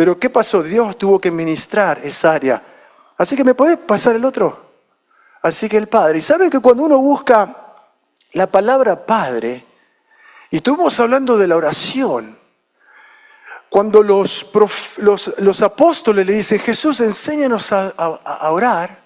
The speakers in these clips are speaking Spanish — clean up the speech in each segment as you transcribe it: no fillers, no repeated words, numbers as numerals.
Pero ¿qué pasó? Dios tuvo que ministrar esa área. Así que ¿me puede pasar el otro? Así que el Padre. Y saben que cuando uno busca la palabra Padre, y estuvimos hablando de la oración, cuando los apóstoles le dicen, Jesús, enséñanos a orar,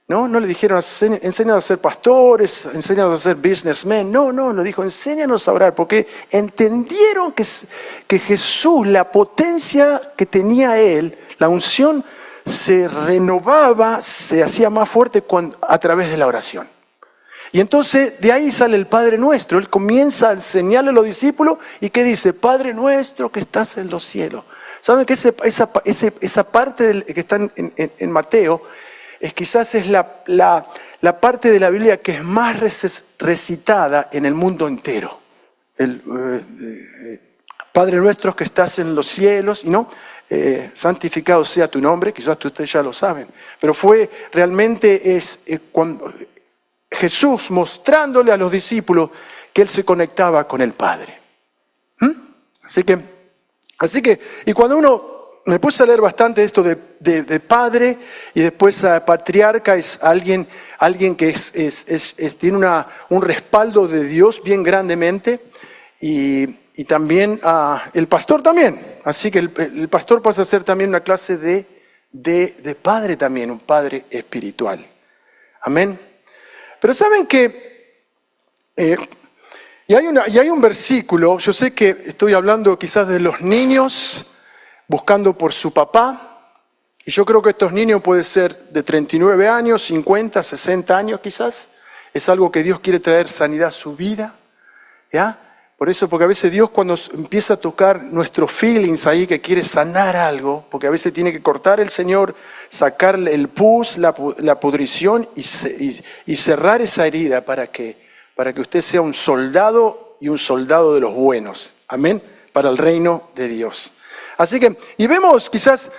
¿no? No le dijeron, enséñanos a ser pastores, enséñanos a ser businessmen. No, le dijo, enséñanos a orar, porque entendieron que Jesús, la potencia que tenía Él, la unción, se renovaba, se hacía más fuerte a través de la oración. Y entonces de ahí sale el Padre Nuestro. Él comienza a enseñarle a los discípulos y ¿qué dice? Padre Nuestro que estás en los cielos. ¿Saben que esa parte que está en Mateo quizás es la parte de la Biblia que es más recitada en el mundo entero? Padre Nuestro que estás en los cielos, y no, santificado sea tu nombre, quizás ustedes ya lo saben, pero fue realmente cuando Jesús mostrándole a los discípulos que Él se conectaba con el Padre. Así que, y cuando uno, me puse a leer bastante esto de padre, y después patriarca es alguien que tiene un respaldo de Dios bien grandemente, y también el pastor también. Así que el pastor pasa a ser también una clase de padre también, un padre espiritual. Amén. Pero saben que, y hay un versículo, yo sé que estoy hablando quizás de los niños buscando por su papá, y yo creo que estos niños pueden ser de 39 años, 50, 60 años quizás, es algo que Dios quiere traer sanidad a su vida, ¿ya? Por eso, porque a veces Dios cuando empieza a tocar nuestros feelings ahí, que quiere sanar algo, porque a veces tiene que cortar el Señor, sacar el pus, la pudrición y cerrar esa herida para que usted sea un soldado y un soldado de los buenos. Amén. Para el reino de Dios. Así que, y vemos quizás,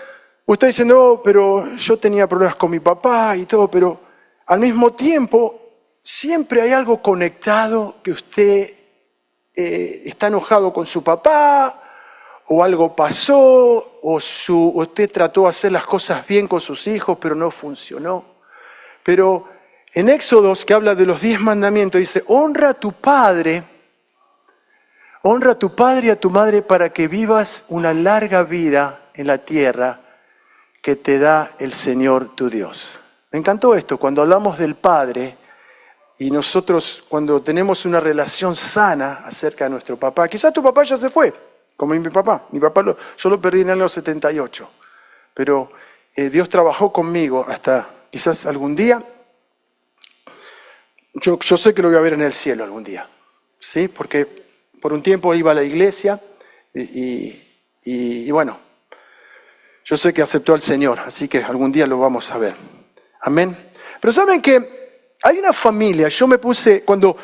usted diciendo, oh, pero yo tenía problemas con mi papá y todo, pero al mismo tiempo siempre hay algo conectado que usted está enojado con su papá, o algo pasó, o usted trató de hacer las cosas bien con sus hijos, pero no funcionó. Pero en Éxodos, que habla de los 10 mandamientos, dice, honra a tu padre y a tu madre para que vivas una larga vida en la tierra que te da el Señor tu Dios. Me encantó esto, cuando hablamos del Padre, y nosotros cuando tenemos una relación sana acerca de nuestro papá, quizás tu papá ya se fue, como mi papá. Mi papá yo lo perdí en el año 78, pero Dios trabajó conmigo hasta quizás algún día. Yo sé que lo voy a ver en el cielo algún día, ¿sí? Porque por un tiempo iba a la iglesia y bueno, yo sé que aceptó al Señor, así que algún día lo vamos a ver. Amén. Pero ¿saben qué? Hay una familia, yo me puse, cuando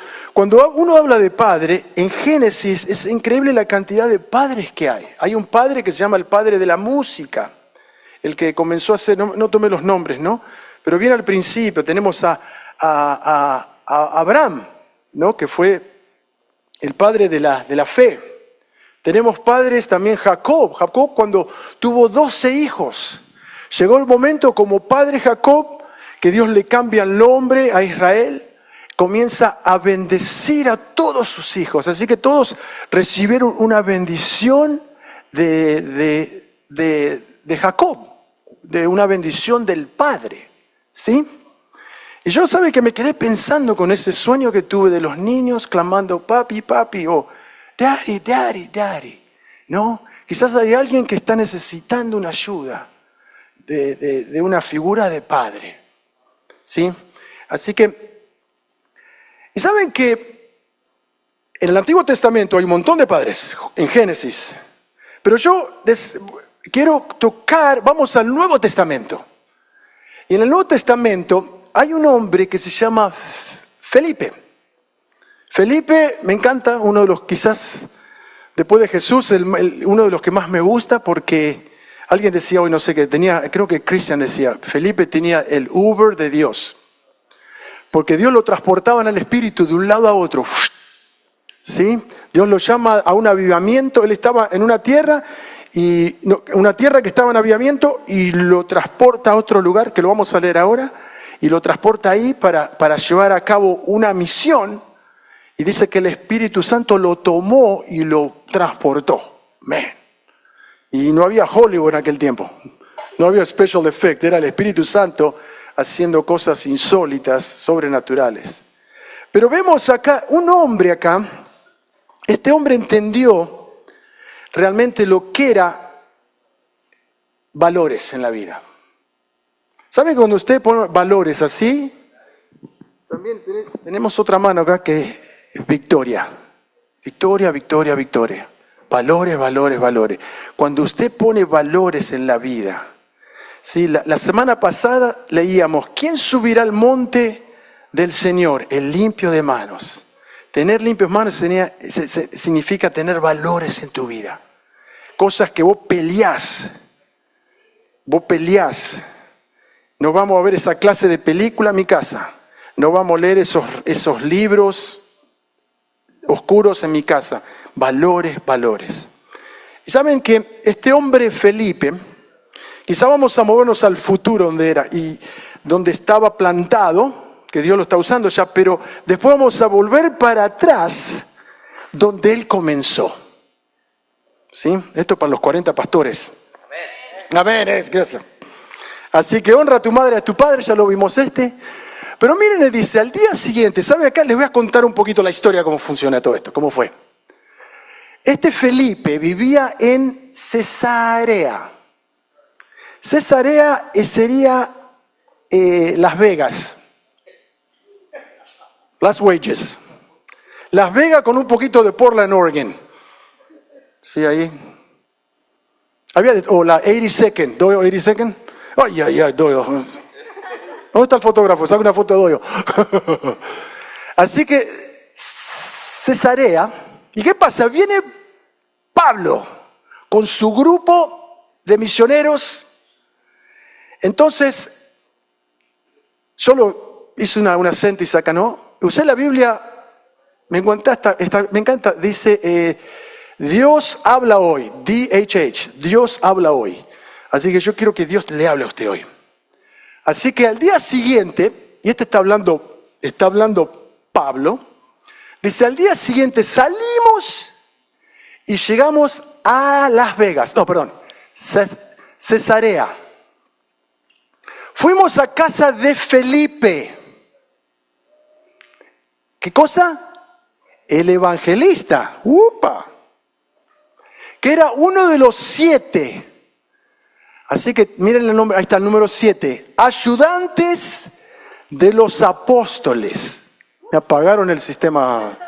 uno habla de padre, en Génesis es increíble la cantidad de padres que hay. Hay un padre que se llama el padre de la música, el que comenzó a hacer, no tomé los nombres, ¿no? Pero bien al principio tenemos a Abraham, ¿no? Que fue el padre de la fe. Tenemos padres también Jacob cuando tuvo 12 hijos. Llegó el momento como padre Jacob, que Dios le cambia el nombre a Israel, comienza a bendecir a todos sus hijos. Así que todos recibieron una bendición de Jacob, de una bendición del Padre, ¿sí? Y yo sabe que me quedé pensando con ese sueño que tuve de los niños clamando papi, papi, o daddy, daddy, daddy, ¿no? Quizás hay alguien que está necesitando una ayuda de una figura de padre. ¿Sí? Así que, y saben que en el Antiguo Testamento hay un montón de padres, en Génesis, pero yo quiero tocar, vamos al Nuevo Testamento. Y en el Nuevo Testamento hay un hombre que se llama Felipe. Felipe me encanta, uno de los quizás, después de Jesús, uno de los que más me gusta porque alguien decía hoy, no sé qué, creo que Christian decía, Felipe tenía el Uber de Dios. Porque Dios lo transportaba en el Espíritu de un lado a otro. ¿Sí? Dios lo llama a un avivamiento. Él estaba en una tierra y una tierra que estaba en avivamiento y lo transporta a otro lugar, que lo vamos a leer ahora, y lo transporta ahí para llevar a cabo una misión. Y dice que el Espíritu Santo lo tomó y lo transportó. Man. Y no había Hollywood en aquel tiempo. No había special effect. Era el Espíritu Santo haciendo cosas insólitas, sobrenaturales. Pero vemos acá, un hombre acá, este hombre entendió realmente lo que era valores en la vida. ¿Sabe cuando usted pone valores así? También tenemos otra mano acá que es victoria. Victoria, victoria, victoria. Valores, valores, valores. Cuando usted pone valores en la vida. ¿Sí? La semana pasada leíamos, ¿quién subirá al monte del Señor? El limpio de manos. Tener limpias manos significa tener valores en tu vida. Cosas que vos peleás. Vos peleás. No vamos a ver esa clase de película en mi casa. No vamos a leer esos libros oscuros en mi casa. Valores, valores. Y saben que este hombre Felipe, quizá vamos a movernos al futuro donde era y donde estaba plantado, que Dios lo está usando ya, pero después vamos a volver para atrás donde él comenzó. ¿Sí? Esto para los 40 pastores. Amén. Amén, gracias. Así que honra a tu madre y a tu padre, ya lo vimos Pero miren, le dice, al día siguiente, ¿sabe acá? Les voy a contar un poquito la historia, cómo funciona todo esto, cómo fue. Este Felipe vivía en Cesarea. Cesarea sería Las Vegas. Las Wages. Las Vegas con un poquito de Portland, Oregon. Sí, ahí. O la 82nd. ¿Doyo 82nd? Ay, ay, ay, Doyo. ¿Dónde está el fotógrafo? Saca una foto de Doyo. Así que, Cesarea. ¿Y qué pasa? Viene Pablo con su grupo de misioneros. Entonces, solo hice una sentence acá, ¿no? Usé la Biblia, me encanta, dice, Dios habla hoy, DHH, Dios habla hoy. Así que yo quiero que Dios le hable a usted hoy. Así que al día siguiente, y está hablando Pablo, dice, al día siguiente salimos y llegamos a Las Vegas. No, perdón, Cesarea. Fuimos a casa de Felipe. ¿Qué cosa? El evangelista. ¡Upa! Que era uno de los 7. Así que miren el nombre, ahí está el número 7. Ayudantes de los apóstoles. Me apagaron el sistema.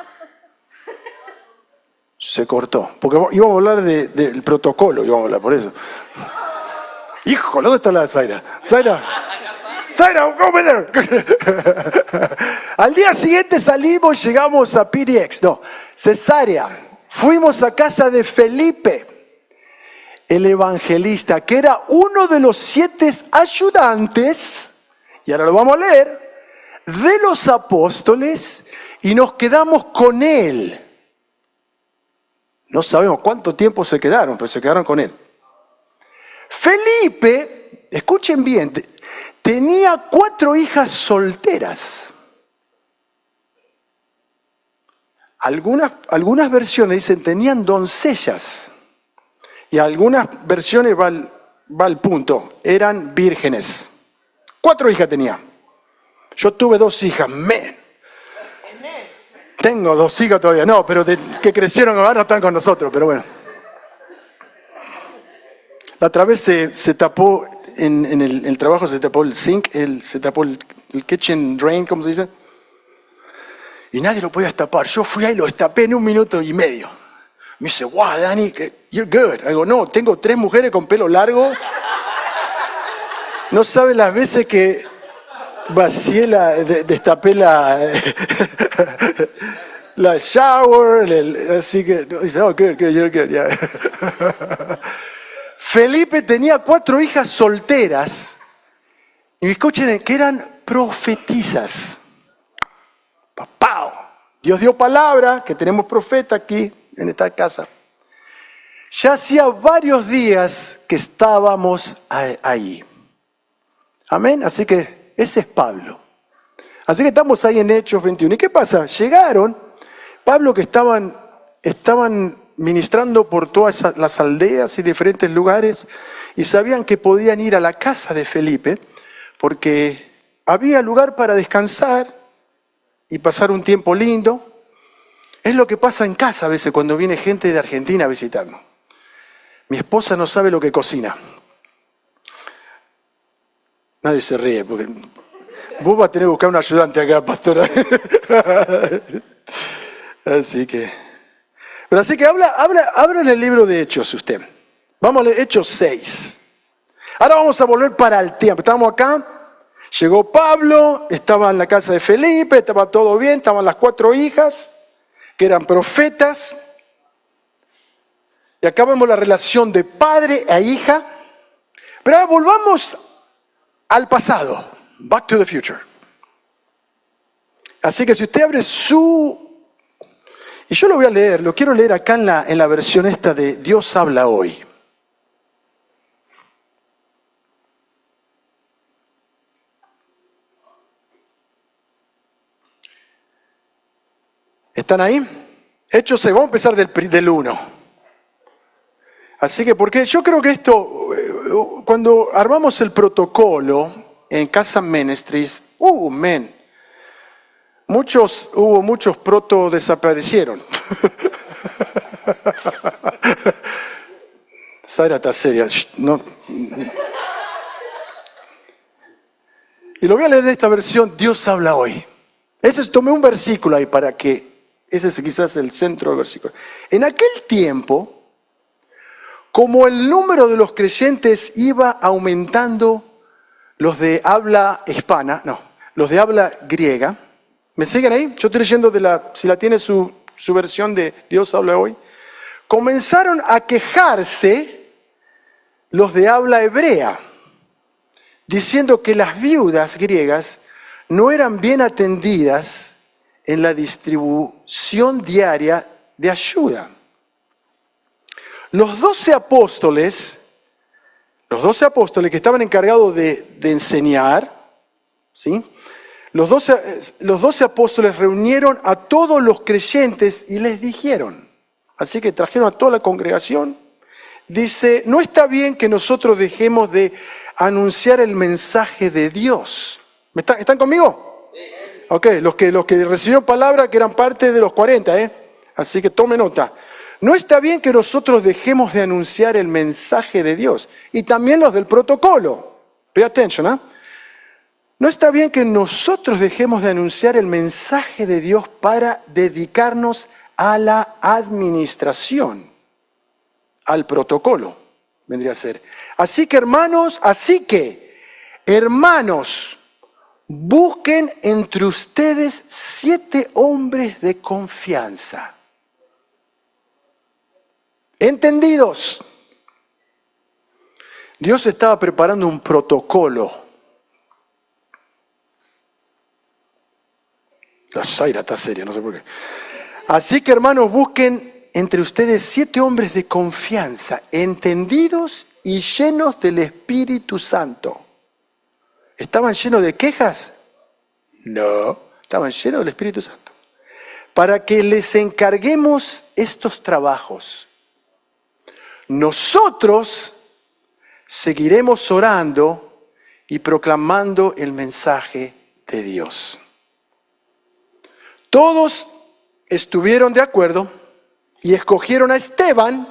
Se cortó. Porque íbamos a hablar del protocolo, íbamos a hablar por eso. Híjole, ¿dónde está la Zaira? Zaira, over there. Al día siguiente salimos, llegamos a PDX, Cesarea. Fuimos a casa de Felipe, el evangelista, que era uno de los 7 ayudantes, y ahora lo vamos a leer, de los apóstoles, y nos quedamos con él. No sabemos cuánto tiempo se quedaron, pero se quedaron con él. Felipe, escuchen bien, tenía 4 hijas solteras. Algunas versiones dicen tenían doncellas. Y algunas versiones va al punto, eran vírgenes. 4 hijas tenía. Yo tuve 2 hijas, Tengo 2 hijas todavía, no, pero que crecieron ahora no están con nosotros, pero bueno. La otra vez se tapó, en el trabajo se tapó el sink, se tapó el kitchen drain, ¿cómo se dice? Y nadie lo podía destapar. Yo fui ahí y lo destapé en 1 minuto y medio. Me dice, wow, Dani, you're good. Digo, no, tengo 3 mujeres con pelo largo. No sabe las veces que vacié destapé la shower, así que, dice, oh, good, you're good, yeah. Felipe tenía 4 hijas solteras, y escuchen, que eran profetizas. ¡Papau! Dios dio palabra, que tenemos profeta aquí en esta casa, Ya hacía varios días que estábamos ahí. Amén. Así que ese es Pablo. Así que estamos ahí en Hechos 21. ¿Y qué pasa? Llegaron, Pablo que estaban ministrando por todas las aldeas y diferentes lugares y sabían que podían ir a la casa de Felipe porque había lugar para descansar y pasar un tiempo lindo. Es lo que pasa en casa a veces cuando viene gente de Argentina a visitarnos. Mi esposa no sabe lo que cocina. Nadie se ríe porque vos vas a tener que buscar un ayudante acá, pastora. Así que abra el libro de Hechos usted. Vamos a leer Hechos 6. Ahora vamos a volver para el tiempo. Estamos acá, llegó Pablo, estaba en la casa de Felipe, estaba todo bien, estaban las 4 hijas, que eran profetas. Y acá vemos la relación de padre e hija. Pero ahora volvamos al pasado. Back to the future. Así que si usted abre y yo lo voy a leer, lo quiero leer acá en la versión esta de Dios habla hoy. ¿Están ahí? Hechos 6, vamos a empezar del 1. Así que, porque yo creo que esto, cuando armamos el protocolo en Casa Ministries, hubo muchos proto desaparecieron. Zaira está seria. No. Y lo voy a leer en esta versión, Dios habla hoy. Tomé un versículo ahí para que, ese es quizás el centro del versículo. En aquel tiempo, como el número de los creyentes iba aumentando, los de habla hispana, los de habla griega, ¿me siguen ahí? Yo estoy leyendo si la tiene su versión de Dios habla hoy. Comenzaron a quejarse los de habla hebrea, diciendo que las viudas griegas no eran bien atendidas en la distribución diaria de ayuda. Los 12 apóstoles que estaban encargados de enseñar, ¿sí? Los 12 apóstoles reunieron a todos los creyentes y les dijeron, así que trajeron a toda la congregación, dice, no está bien que nosotros dejemos de anunciar el mensaje de Dios. ¿Están conmigo? Ok, los que recibieron palabra que eran parte de los 40, así que tome nota. No está bien que nosotros dejemos de anunciar el mensaje de Dios. Y también los del protocolo. Pay attention, No está bien que nosotros dejemos de anunciar el mensaje de Dios para dedicarnos a la administración, al protocolo, vendría a ser. Así que hermanos, busquen entre ustedes 7 hombres de confianza. Entendidos. Dios estaba preparando un protocolo. La Zaira está seria, no sé por qué. Así que hermanos, busquen entre ustedes 7 hombres de confianza, entendidos y llenos del Espíritu Santo. ¿Estaban llenos de quejas? No, estaban llenos del Espíritu Santo. Para que les encarguemos estos trabajos. Nosotros seguiremos orando y proclamando el mensaje de Dios. Todos estuvieron de acuerdo y escogieron a Esteban,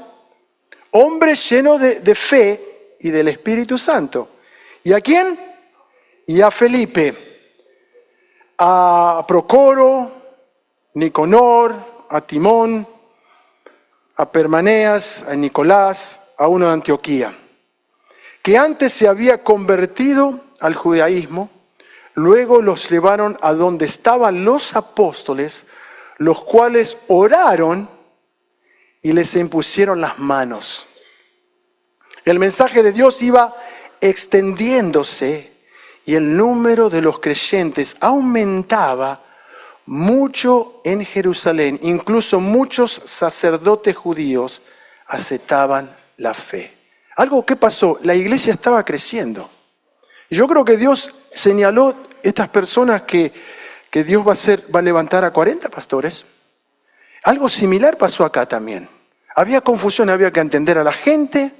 hombre lleno de fe y del Espíritu Santo. ¿Y a quién? Y a Felipe, a Procoro, Nicanor, a Timón, a Parmenas, a Nicolás, a uno de Antioquía, que antes se había convertido al judaísmo. Luego los llevaron a donde estaban los apóstoles, los cuales oraron y les impusieron las manos. El mensaje de Dios iba extendiéndose y el número de los creyentes aumentaba mucho en Jerusalén. Incluso muchos sacerdotes judíos aceptaban la fe. Algo que pasó, la iglesia estaba creciendo. Y yo creo que Dios señaló estas personas que Dios va a levantar a 40 pastores. Algo similar pasó acá también. Había confusión, había que entender a la gente,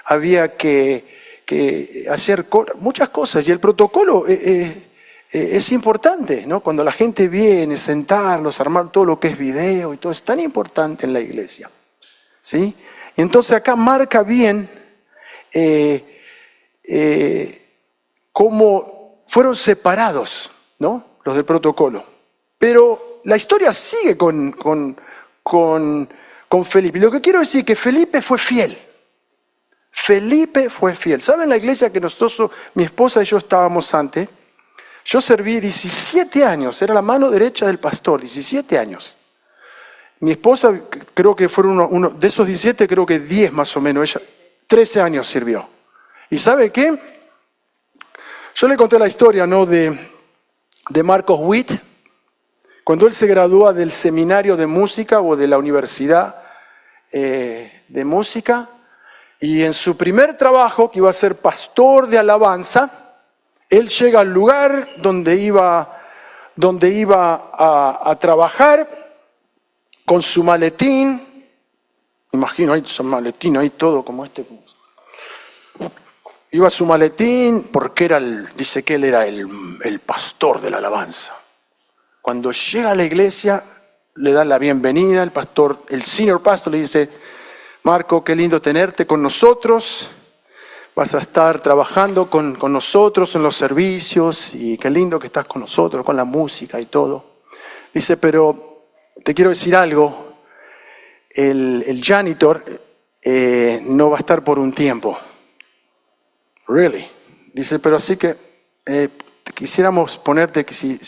había que hacer muchas cosas. Y el protocolo es importante, ¿no? Cuando la gente viene, sentarlos, armar todo lo que es video y todo, es tan importante en la iglesia. ¿Sí? Y entonces acá marca bien cómo fueron separados, ¿no? Los del protocolo. Pero la historia sigue con Felipe. Y lo que quiero decir es que Felipe fue fiel. Felipe fue fiel. ¿Saben la iglesia que nosotros, mi esposa y yo estábamos antes? Yo serví 17 años, era la mano derecha del pastor, 17 años. Mi esposa, creo que fueron uno de esos 17, creo que 10 más o menos, ella 13 años sirvió. ¿Y sabe qué? Yo le conté la historia, ¿no?, de Marcos Witt, cuando él se gradúa del seminario de música o de la universidad de música, y en su primer trabajo, que iba a ser pastor de alabanza, él llega al lugar donde iba a trabajar con su maletín. Me imagino ahí su maletín, ahí todo como este. Iba su maletín porque dice que él era el pastor de la alabanza. Cuando llega a la iglesia, le dan la bienvenida, el pastor, el senior pastor le dice: Marco, qué lindo tenerte con nosotros. Vas a estar trabajando con nosotros en los servicios y qué lindo que estás con nosotros, con la música y todo. Dice, pero te quiero decir algo, el janitor no va a estar por un tiempo. Really. Dice, pero así que quisiéramos ponerte, que si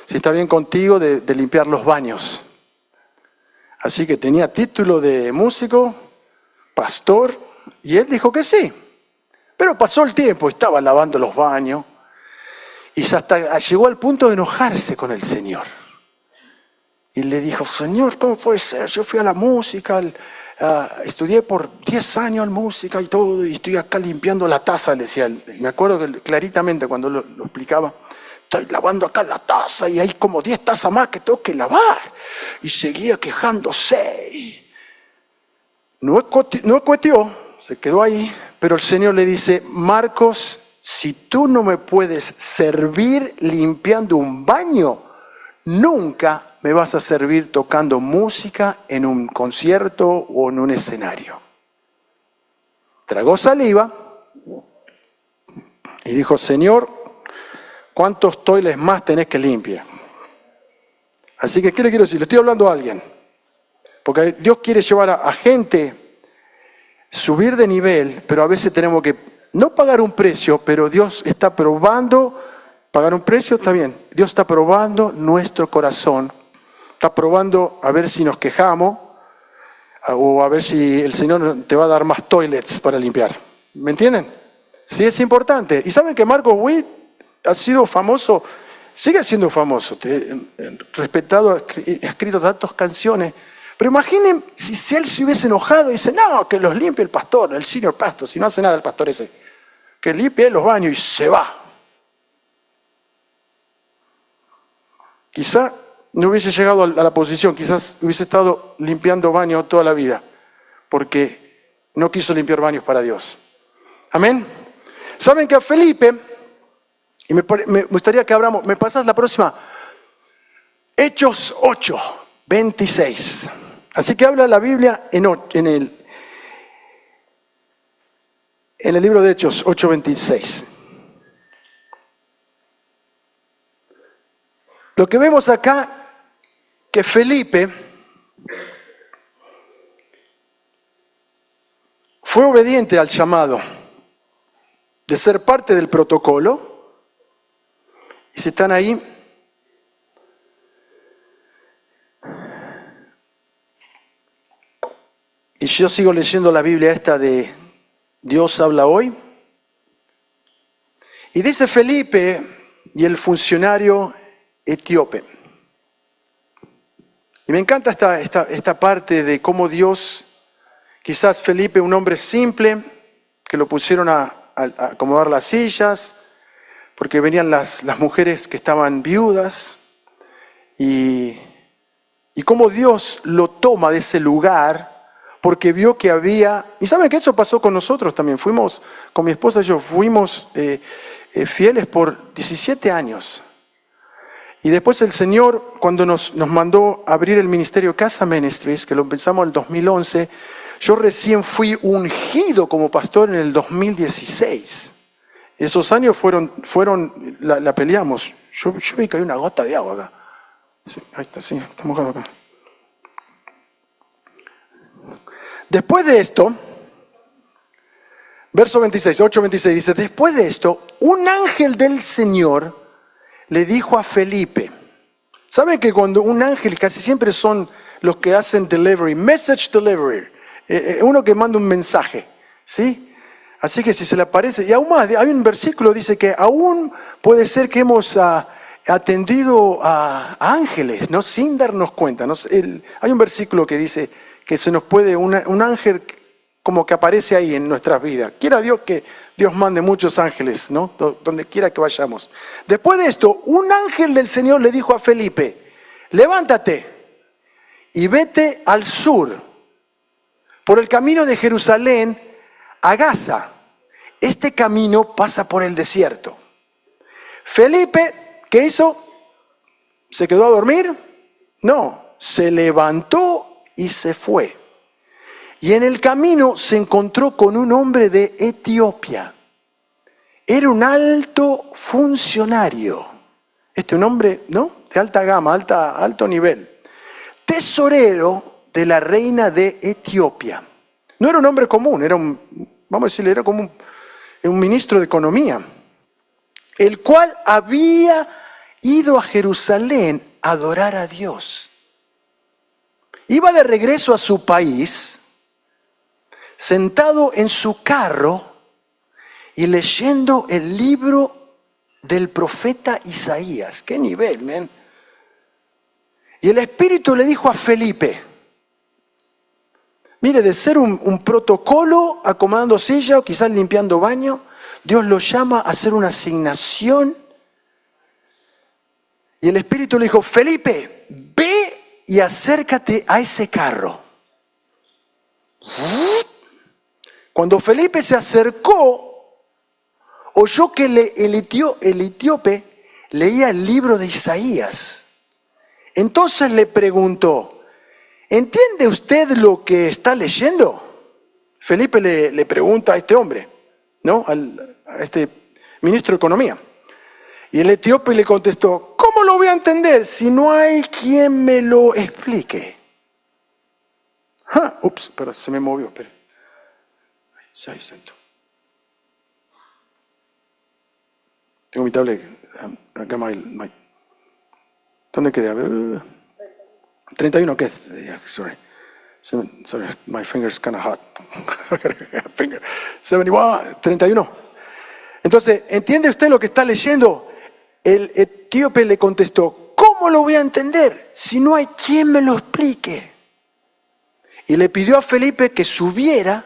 está bien contigo, de limpiar los baños. Así que tenía título de músico, pastor, y él dijo que sí. Pero pasó el tiempo, estaba lavando los baños y hasta llegó al punto de enojarse con el Señor. Y le dijo, Señor, ¿cómo puede ser? Yo fui a la música, estudié por 10 años música y todo, y estoy acá limpiando la taza, le decía él. Me acuerdo que claritamente cuando lo explicaba, estoy lavando acá la taza y hay como 10 tazas más que tengo que lavar. Y seguía quejándose. No escuetió, se quedó ahí. Pero el Señor le dice, Marcos, si tú no me puedes servir limpiando un baño, nunca me vas a servir tocando música en un concierto o en un escenario. Tragó saliva y dijo, Señor, ¿cuántos toiles más tenés que limpiar? Así que, ¿qué le quiero decir? Le estoy hablando a alguien. Porque Dios quiere llevar a gente subir de nivel, pero a veces tenemos que no pagar un precio, pero Dios está probando, pagar un precio está bien, Dios está probando nuestro corazón, está probando a ver si nos quejamos o a ver si el Señor te va a dar más toilets para limpiar. ¿Me entienden? Sí, es importante. Y saben que Marcos Witt ha sido famoso, sigue siendo famoso, respetado, ha escrito tantas canciones. Pero imaginen si él se hubiese enojado y dice, no, que los limpie el pastor, el senior pastor, si no hace nada el pastor ese, que limpie los baños y se va. Quizá no hubiese llegado a la posición, quizás hubiese estado limpiando baños toda la vida, porque no quiso limpiar baños para Dios. Amén. ¿Saben que a Felipe, y me gustaría que abramos, me pasas la próxima, Hechos 8, 26. Así que habla la Biblia en el libro de Hechos 8:26. Lo que vemos acá, que Felipe fue obediente al llamado de ser parte del protocolo. Y si están ahí, y yo sigo leyendo la Biblia esta de Dios habla hoy. Y dice Felipe y el funcionario etíope. Y me encanta esta parte de cómo Dios Quizás Felipe, un hombre simple, que lo pusieron a acomodar las sillas, porque venían las mujeres que estaban viudas, y cómo Dios lo toma de ese lugar, porque vio que había, y saben que eso pasó con nosotros también, fuimos, con mi esposa y yo, fuimos fieles por 17 años. Y después el Señor, cuando nos mandó abrir el ministerio Casa Ministries, que lo empezamos en el 2011, yo recién fui ungido como pastor en el 2016. Esos años la peleamos. Yo vi que hay una gota de agua acá. Sí, ahí está, sí, está mojado acá. Después de esto, verso 26, 8:26, dice, después de esto, un ángel del Señor le dijo a Felipe, ¿saben que cuando un ángel casi siempre son los que hacen delivery, message delivery, uno que manda un mensaje, ¿sí? Así que si se le aparece, y aún más, hay un versículo que dice que aún puede ser que hemos atendido a ángeles, ¿no? Sin darnos cuenta, ¿no? Hay un versículo que dice que se nos puede, un ángel como que aparece ahí en nuestras vidas. Quiera Dios que Dios mande muchos ángeles, ¿no? Donde quiera que vayamos. Después de esto, un ángel del Señor le dijo a Felipe, levántate y vete al sur, por el camino de Jerusalén a Gaza. Este camino pasa por el desierto. Felipe, ¿qué hizo? ¿Se quedó a dormir? No, se levantó y se fue. Y en el camino se encontró con un hombre de Etiopía. Era un alto funcionario. Un hombre, ¿no? De alta gama, alto nivel. Tesorero de la reina de Etiopía. No era un hombre común, vamos a decirle, era como un ministro de economía, el cual había ido a Jerusalén a adorar a Dios. Iba de regreso a su país, sentado en su carro y leyendo el libro del profeta Isaías. ¡Qué nivel, man! Y el Espíritu le dijo a Felipe, mire, de ser un protocolo acomodando silla o quizás limpiando baño, Dios lo llama a hacer una asignación. Y el Espíritu le dijo, Felipe, ve y acércate a ese carro. Cuando Felipe se acercó, oyó que el etíope leía el libro de Isaías. Entonces le preguntó, ¿entiende usted lo que está leyendo? Felipe le pregunta a este hombre, ¿no? A este ministro de Economía. Y el etíope le contestó, ¿cómo lo voy a entender si no hay quien me lo explique? Ups, pero se me movió, espera. Ahí siento. Tengo mi tablet, acá ¿dónde quedé? A ver, 31, ¿qué es? Sorry, my finger's kind of hot. Finger. 71, 31. Entonces, ¿entiende usted lo que está leyendo? El etíope le contestó, ¿cómo lo voy a entender si no hay quien me lo explique? Y le pidió a Felipe que subiera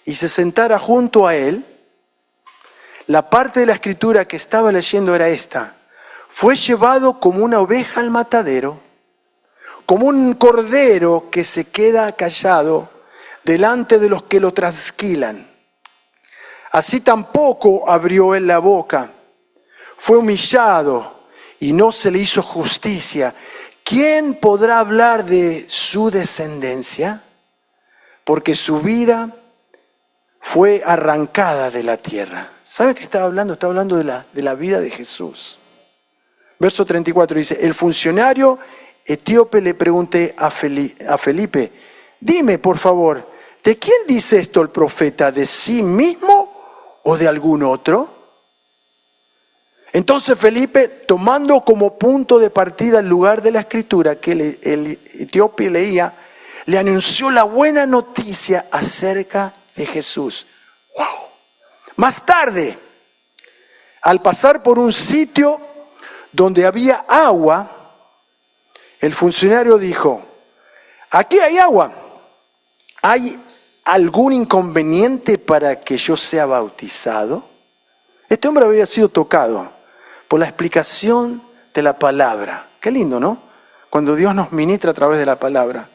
y se sentara junto a él. La parte de la escritura que estaba leyendo era esta. Fue llevado como una oveja al matadero, como un cordero que se queda callado delante de los que lo trasquilan. Así tampoco abrió él la boca. Fue humillado y no se le hizo justicia. ¿Quién podrá hablar de su descendencia? Porque su vida fue arrancada de la tierra. ¿Sabe qué estaba hablando? Estaba hablando de la vida de Jesús. Verso 34 dice, el funcionario etíope le pregunté a Felipe, dime por favor, ¿de quién dice esto el profeta? ¿De sí mismo o de algún otro? Entonces Felipe, tomando como punto de partida el lugar de la escritura que el etíope leía, le anunció la buena noticia acerca de Jesús. ¡Wow! Más tarde, al pasar por un sitio donde había agua, el funcionario dijo, aquí hay agua, hay algún inconveniente para que yo sea bautizado? Este hombre había sido tocado por la explicación de la palabra. Qué lindo, ¿no? Cuando Dios nos ministra a través de la palabra.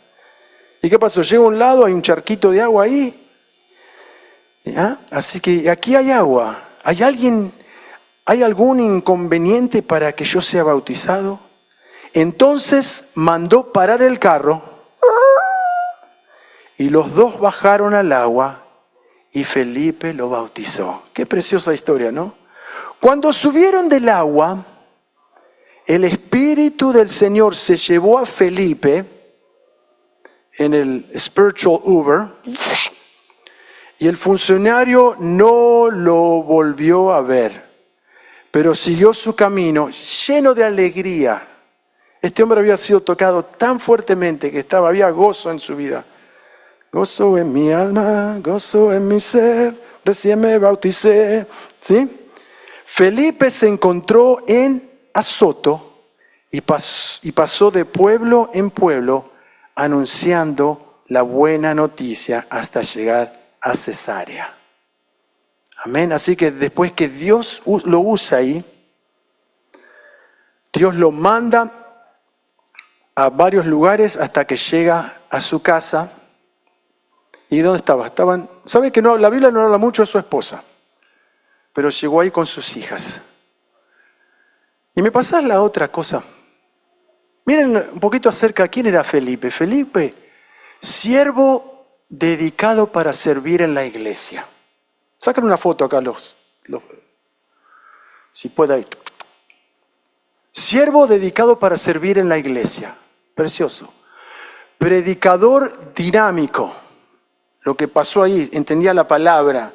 ¿Y qué pasó? Llega a un lado, hay un charquito de agua ahí. ¿Ya? Así que aquí hay agua. ¿Hay algún inconveniente para que yo sea bautizado? Entonces mandó parar el carro y los dos bajaron al agua y Felipe lo bautizó. Qué preciosa historia, ¿no? Cuando subieron del agua, el Espíritu del Señor se llevó a Felipe en el spiritual Uber y el funcionario no lo volvió a ver, pero siguió su camino lleno de alegría. Este hombre había sido tocado tan fuertemente que había gozo en su vida. Gozo en mi alma, gozo en mi ser, recién me bauticé. ¿Sí? Felipe se encontró en Azoto y pasó de pueblo en pueblo anunciando la buena noticia hasta llegar a Cesarea. Amén. Así que después que Dios lo usa ahí, Dios lo manda a varios lugares hasta que llega a su casa. ¿Y dónde estaba? ¿Sabe que la Biblia no habla mucho de su esposa? Pero llegó ahí con sus hijas. Y me pasás la otra cosa. Miren un poquito acerca de quién era Felipe. Felipe, siervo dedicado para servir en la iglesia. Sacan una foto acá si puede ir. Siervo dedicado para servir en la iglesia. Precioso. Predicador dinámico. Lo que pasó ahí, entendía la palabra,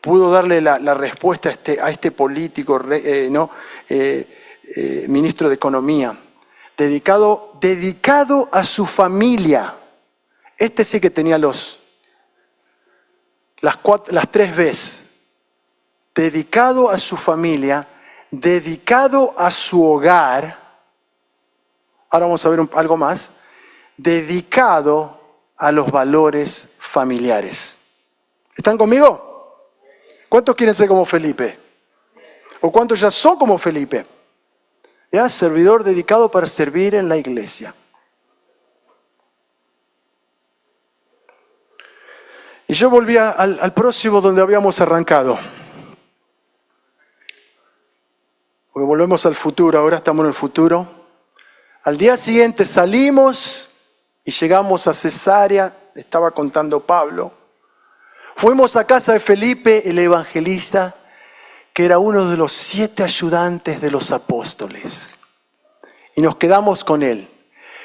pudo darle la respuesta a este político, ministro de Economía. Dedicado a su familia. Este sí que tenía las 3 Bs. Dedicado a su familia, dedicado a su hogar. Ahora vamos a ver algo más. Dedicado a los valores familiares. ¿Están conmigo? ¿Cuántos quieren ser como Felipe? ¿O cuántos ya son como Felipe? ¿Ya? Servidor dedicado para servir en la iglesia. Y yo volví al próximo donde habíamos arrancado. Porque volvemos al futuro, ahora estamos en el futuro. Al día siguiente salimos y llegamos a Cesarea, estaba contando Pablo. Fuimos a casa de Felipe, el evangelista, que era uno de los 7 ayudantes de los apóstoles. Y nos quedamos con él.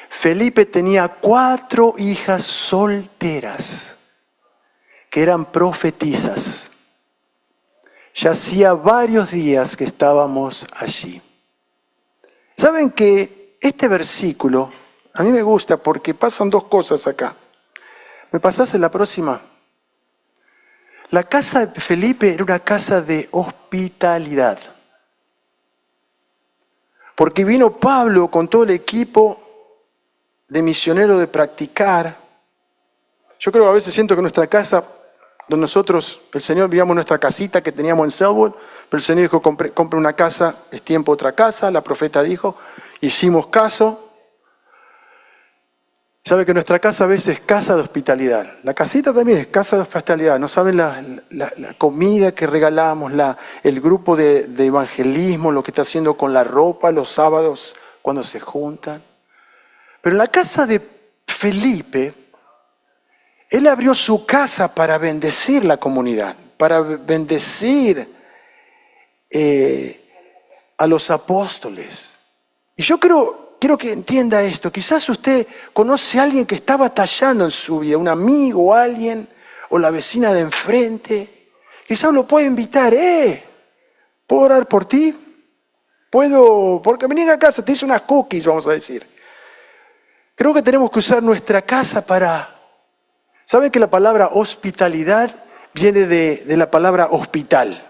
Felipe tenía 4 hijas solteras, que eran profetisas. Ya hacía varios días que estábamos allí. ¿Saben que este versículo a mí me gusta porque pasan 2 cosas acá? ¿Me pasás en la próxima? La casa de Felipe era una casa de hospitalidad. Porque vino Pablo con todo el equipo de misioneros de practicar. Yo creo que a veces siento que nuestra casa, donde nosotros, el Señor, vivíamos en nuestra casita que teníamos en Selwood, pero el Señor dijo, compre una casa, es tiempo otra casa. La profeta dijo, hicimos caso. Sabe que nuestra casa a veces es casa de hospitalidad. La casita también es casa de hospitalidad. No saben la comida que regalamos, el grupo de evangelismo, lo que está haciendo con la ropa los sábados cuando se juntan. Pero en la casa de Felipe, él abrió su casa para bendecir la comunidad, para bendecir a los apóstoles. Y yo quiero que entienda esto. Quizás usted conoce a alguien que está batallando en su vida, un amigo o alguien, o la vecina de enfrente. Quizás lo puede invitar. ¿Puedo orar por ti? Porque vení a casa, te hice unas cookies, vamos a decir. Creo que tenemos que usar nuestra casa para... ¿Saben que la palabra hospitalidad viene de la palabra hospital?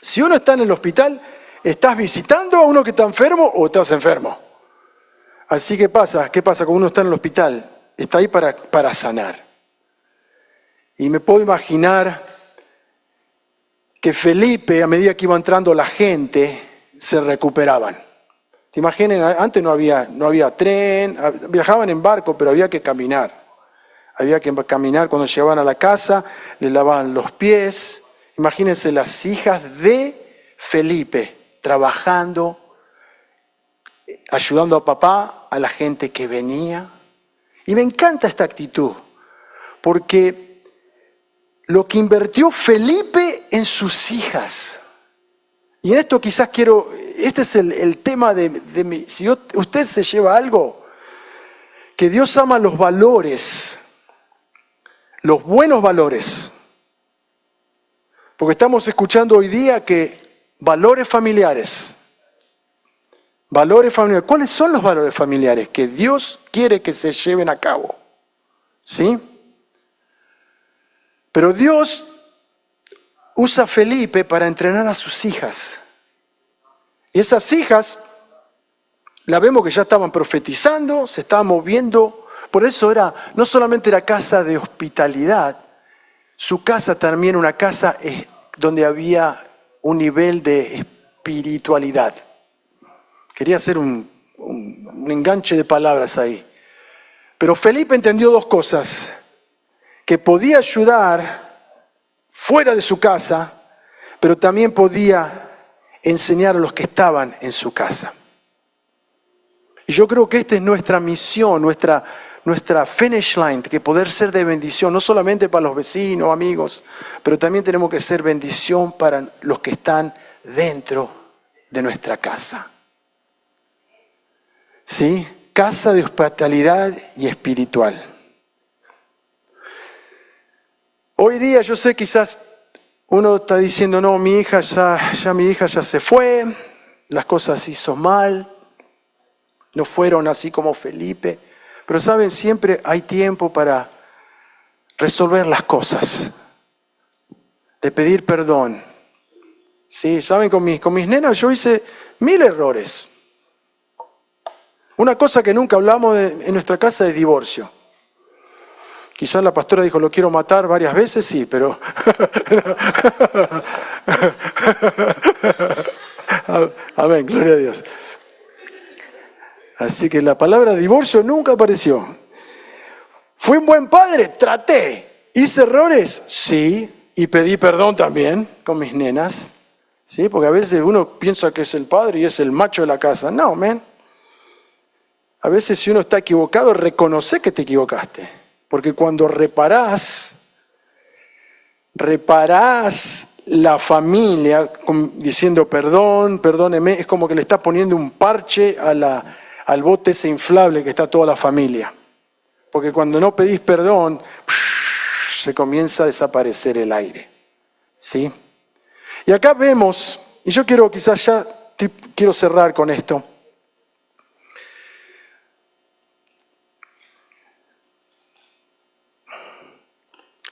Si uno está en el hospital, ¿estás visitando a uno que está enfermo o estás enfermo? Así que ¿qué pasa cuando uno está en el hospital? Está ahí para sanar. Y me puedo imaginar que Felipe, a medida que iba entrando la gente, se recuperaban. ¿Te imaginas? Antes no había tren, viajaban en barco, pero había que caminar. Había que caminar cuando llegaban a la casa, le lavaban los pies. Imagínense las hijas de Felipe trabajando, ayudando a papá, a la gente que venía. Y me encanta esta actitud, porque lo que invirtió Felipe en sus hijas. Y en esto quizás este es el tema de mi, si usted se lleva algo, que Dios ama los valores, los buenos valores. Porque estamos escuchando hoy día que valores familiares. ¿Cuáles son los valores familiares que Dios quiere que se lleven a cabo? ¿Sí? Pero Dios usa a Felipe para entrenar a sus hijas. Y esas hijas, la vemos que ya estaban profetizando, se estaban moviendo. Por eso no solamente era casa de hospitalidad, su casa también era una casa donde había un nivel de espiritualidad. Quería hacer un enganche de palabras ahí. Pero Felipe entendió dos cosas: que podía ayudar fuera de su casa, pero también podía enseñar a los que estaban en su casa. Y yo creo que esta es nuestra misión, nuestra finish line, que poder ser de bendición, no solamente para los vecinos, amigos, pero también tenemos que ser bendición para los que están dentro de nuestra casa. ¿Sí? Casa de hospitalidad y espiritual. Hoy día yo sé, quizás uno está diciendo, no, mi hija ya se fue, las cosas hizo mal, no fueron así como Felipe. Pero saben, siempre hay tiempo para resolver las cosas, de pedir perdón. Sí, saben, con mis nenas yo hice 1000 errores. Una cosa que nunca hablamos en nuestra casa es divorcio. Quizás la pastora dijo, lo quiero matar varias veces, sí, pero... Amén, gloria a Dios. Así que la palabra divorcio nunca apareció. ¿Fui un buen padre? Traté. ¿Hice errores? Sí. Y pedí perdón también con mis nenas. ¿Sí? Porque a veces uno piensa que es el padre y es el macho de la casa. No, amén. A veces si uno está equivocado, reconoce que te equivocaste. Porque cuando reparás la familia diciendo perdón, perdóneme, es como que le estás poniendo un parche al bote ese inflable que está toda la familia. Porque cuando no pedís perdón, se comienza a desaparecer el aire. ¿Sí? Y acá vemos, y yo quiero cerrar con esto.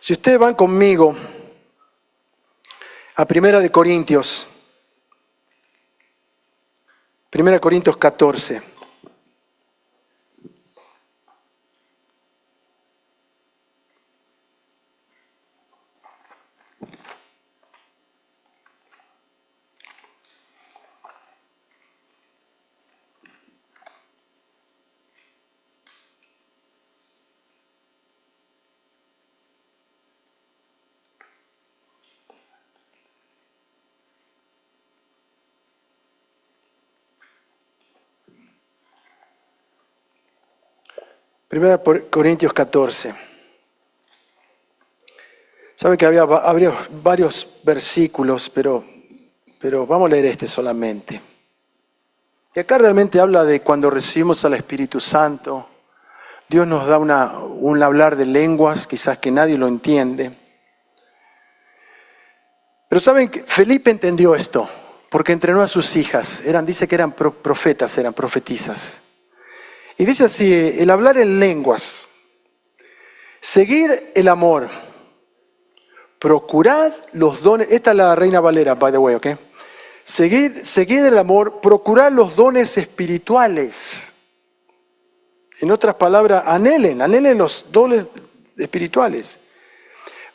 Si ustedes van conmigo a 1 Corintios 14. Primera Corintios 14. Saben que había varios versículos, pero vamos a leer este solamente. Y acá realmente habla de cuando recibimos al Espíritu Santo. Dios nos da un hablar de lenguas, quizás que nadie lo entiende. Pero saben que Felipe entendió esto, porque entrenó a sus hijas. Dice que eran profetas, eran profetisas. Y dice así, el hablar en lenguas, seguid el amor, procurad los dones, esta es la Reina Valera, by the way, ¿ok? Seguid el amor, procurad los dones espirituales. En otras palabras, anhelen los dones espirituales.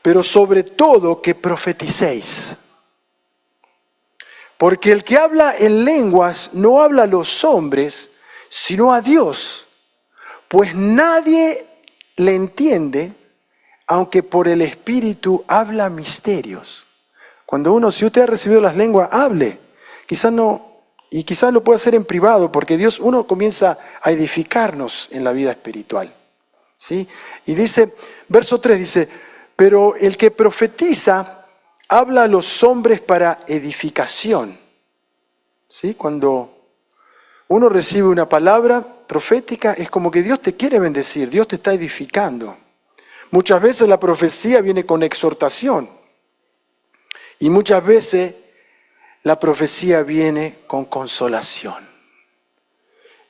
pero sobre todo que profeticéis. Porque el que habla en lenguas no habla a los hombres, sino a Dios, pues nadie le entiende, aunque por el Espíritu habla misterios. Si usted ha recibido las lenguas, hable. Quizás no, y quizás lo puede hacer en privado, porque uno comienza a edificarnos en la vida espiritual. ¿Sí? Y dice, verso 3 dice, pero el que profetiza habla a los hombres para edificación. ¿Sí? Cuando uno recibe una palabra profética, es como que Dios te quiere bendecir, Dios te está edificando. Muchas veces la profecía viene con exhortación y muchas veces la profecía viene con consolación.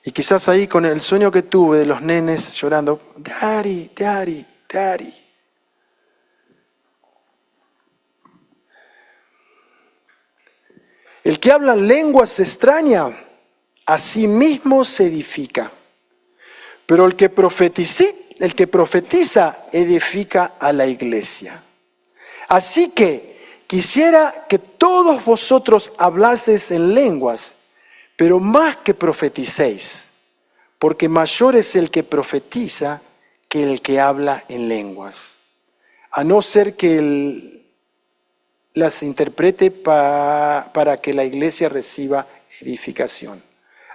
Y quizás ahí con el sueño que tuve de los nenes llorando, Daddy, Daddy, Daddy. El que habla lenguas extrañas, a sí mismo se edifica. Pero el que profetiza edifica a la iglesia. Así que quisiera que todos vosotros hablaseis en lenguas, pero más que profeticéis, porque mayor es el que profetiza que el que habla en lenguas. A no ser que las interprete para que la iglesia reciba edificación.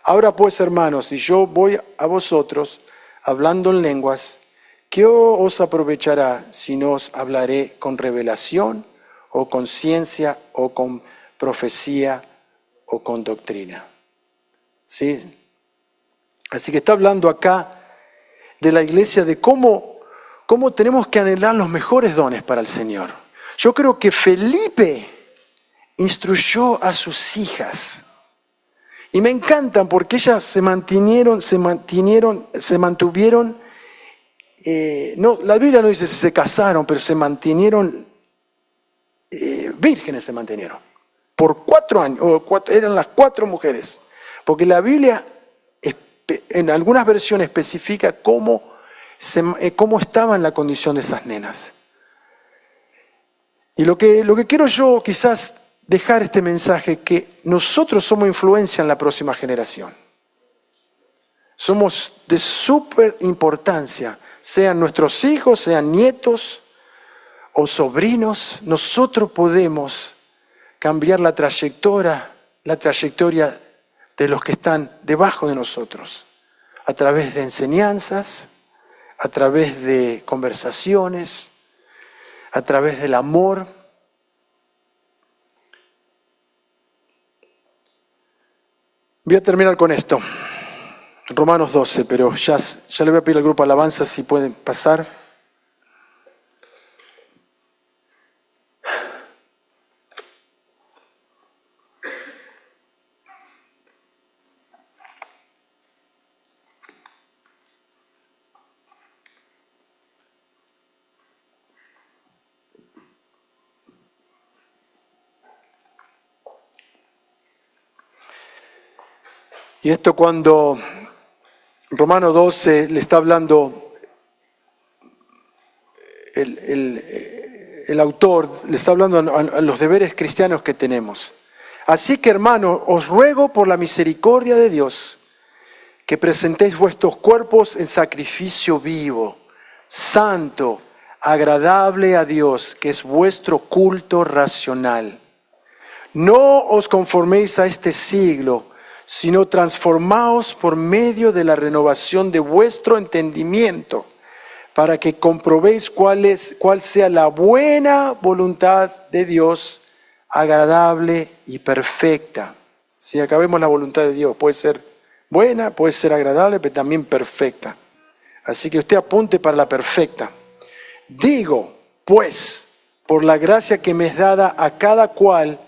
Ahora pues, hermanos, si yo voy a vosotros hablando en lenguas, ¿qué os aprovechará si no os hablaré con revelación, o con ciencia, o con profecía, o con doctrina? ¿Sí? Así que está hablando acá de la iglesia, de cómo tenemos que anhelar los mejores dones para el Señor. Yo creo que Felipe instruyó a sus hijas. Y me encantan porque ellas se mantuvieron, no, la Biblia no dice si se casaron, pero se mantuvieron, vírgenes se mantuvieron, por 4 años, eran las 4 mujeres, porque la Biblia en algunas versiones especifica cómo estaba en la condición de esas nenas. Y lo que quiero yo quizás dejar este mensaje, que nosotros somos influencia en la próxima generación. Somos de súper importancia, sean nuestros hijos, sean nietos o sobrinos. Nosotros podemos cambiar la trayectoria de los que están debajo de nosotros, a través de enseñanzas, a través de conversaciones, a través del amor. Voy a terminar con esto, Romanos 12, pero ya le voy a pedir al grupo Alabanza si pueden pasar. Y esto cuando Romanos 12 le está hablando, el autor le está hablando a los deberes cristianos que tenemos. Así que, hermanos, os ruego por la misericordia de Dios que presentéis vuestros cuerpos en sacrificio vivo, santo, agradable a Dios, que es vuestro culto racional. No os conforméis a este siglo, sino transformaos por medio de la renovación de vuestro entendimiento, para que comprobéis cuál sea la buena voluntad de Dios, agradable y perfecta. Si acabemos la voluntad de Dios, puede ser buena, puede ser agradable, pero también perfecta. Así que usted apunte para la perfecta. Digo, pues, por la gracia que me es dada a cada cual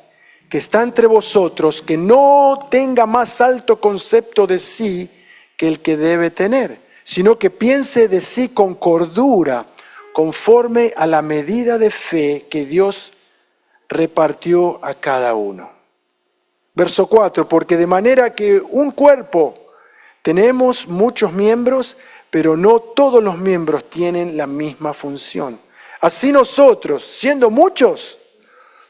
que está entre vosotros, que no tenga más alto concepto de sí que el que debe tener, sino que piense de sí con cordura, conforme a la medida de fe que Dios repartió a cada uno. Verso 4, porque de manera que un cuerpo tenemos muchos miembros, pero no todos los miembros tienen la misma función. Así nosotros, siendo muchos,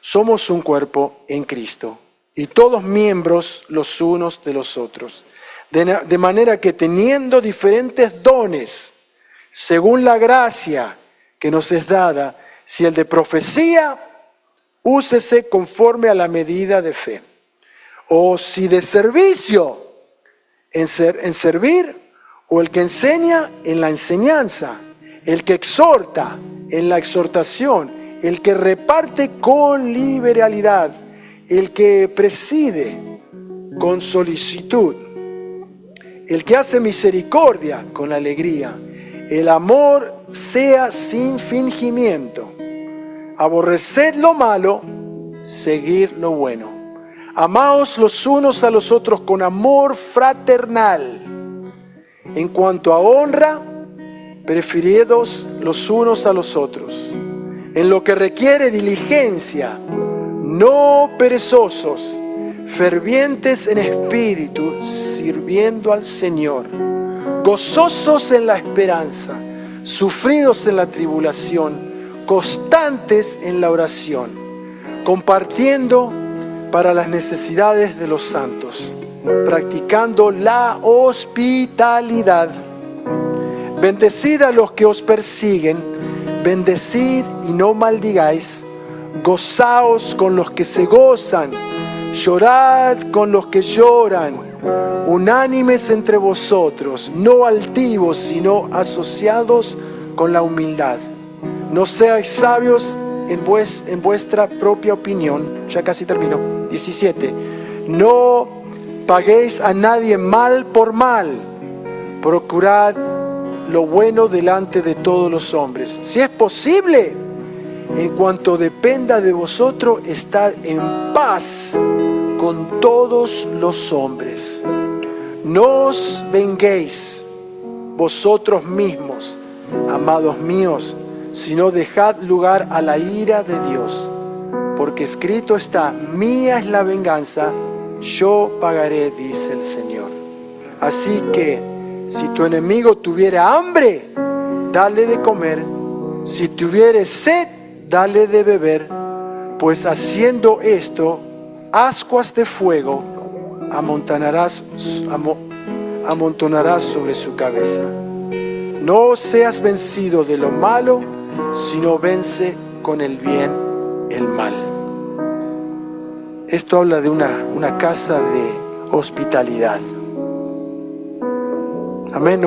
somos un cuerpo en Cristo y todos miembros los unos de los otros. De manera que teniendo diferentes dones, según la gracia que nos es dada, si el de profecía, úsese conforme a la medida de fe. O si de servicio, en servir, o el que enseña, en la enseñanza, el que exhorta, en la exhortación, el que reparte con liberalidad, el que preside con solicitud, el que hace misericordia con alegría. El amor sea sin fingimiento. Aborreced lo malo, seguid lo bueno. Amaos los unos a los otros con amor fraternal. En cuanto a honra, preferidos los unos a los otros. En lo que requiere diligencia, no perezosos, fervientes en espíritu, sirviendo al Señor, gozosos en la esperanza, sufridos en la tribulación, constantes en la oración, compartiendo para las necesidades de los santos, practicando la hospitalidad. Bendecid a los que os persiguen, bendecid y no maldigáis, gozaos con los que se gozan, llorad con los que lloran, unánimes entre vosotros, no altivos, sino asociados con la humildad. No seáis sabios en vuestra propia opinión. Ya casi termino. 17. No paguéis a nadie mal por mal. Procurad lo bueno delante de todos los hombres. Si es posible, en cuanto dependa de vosotros, estad en paz con todos los hombres. No os venguéis vosotros mismos, amados míos, sino dejad lugar a la ira de Dios, porque escrito está: mía es la venganza, yo pagaré, dice el Señor. Así que, si tu enemigo tuviera hambre, dale de comer; si tuviere sed, dale de beber, pues haciendo esto, ascuas de fuego amontonarás sobre su cabeza. No seas vencido de lo malo, sino vence con el bien el mal. Esto habla de una casa de hospitalidad. Amén.